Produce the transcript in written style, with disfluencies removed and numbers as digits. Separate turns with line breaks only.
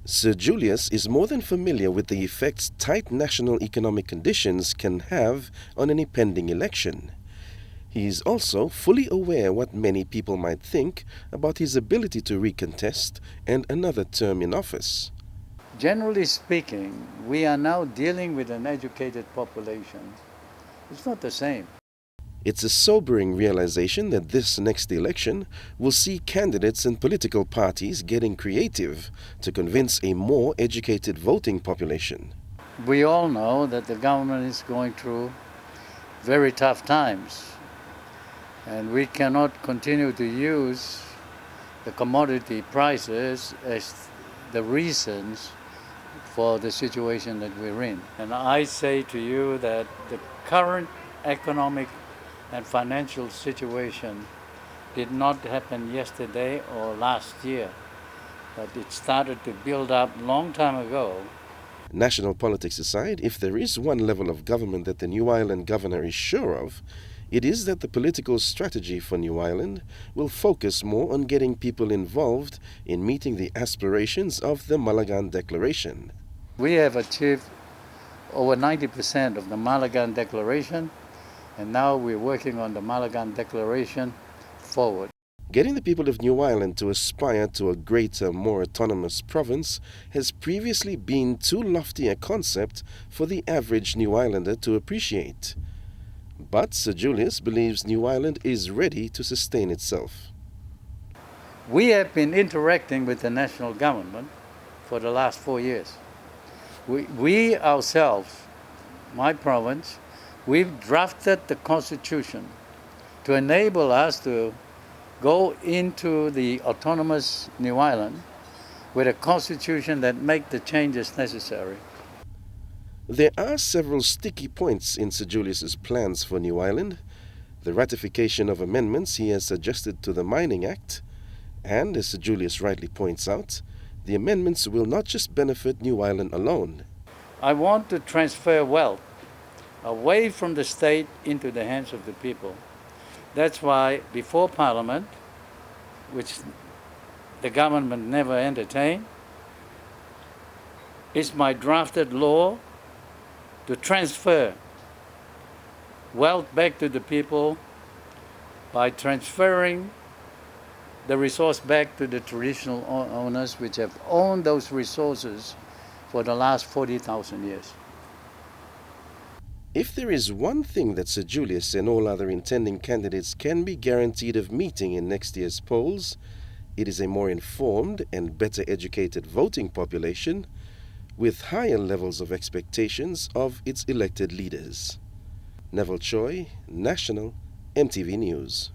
Sir Julius is more than familiar with the effects tight national economic conditions can have on any pending election. He is also fully aware what many people might think about his ability to recontest and another term in office.
Generally speaking, we are now dealing with an educated population. It's not the same.
It's a sobering realization that this next election will see candidates and political parties getting creative to convince a more educated voting population.
We all know that the government is going through very tough times, and we cannot continue to use the commodity prices as the reasons for the situation that we're in. And I say to you that the current economic and financial situation did not happen yesterday or last year, but it started to build up long time ago.
National politics aside, if there is one level of government that the New Ireland governor is sure of, it is that the political strategy for New Ireland will focus more on getting people involved in meeting the aspirations of the Malagan Declaration.
We have achieved over 90% of the Malagan Declaration, and now we're working on the Malagan Declaration forward.
Getting the people of New Ireland to aspire to a greater, more autonomous province has previously been too lofty a concept for the average New Islander to appreciate. But Sir Julius believes New Ireland is ready to sustain itself.
We have been interacting with the national government for the last 4 years. We ourselves, my province, we've drafted the Constitution to enable us to go into the autonomous New Ireland with a Constitution that makes the changes necessary.
There are several sticky points in Sir Julius's plans for New Ireland: the ratification of amendments he has suggested to the Mining Act, and, as Sir Julius rightly points out, the amendments will not just benefit New Ireland alone.
I want to transfer wealth away from the state into the hands of the people. That's why before Parliament, which the government never entertained, is my drafted law to transfer wealth back to the people by transferring the resource back to the traditional owners which have owned those resources for the last 40,000 years.
If there is one thing that Sir Julius and all other intending candidates can be guaranteed of meeting in next year's polls, it is a more informed and better educated voting population with higher levels of expectations of its elected leaders. Neville Choi, National, MTV News.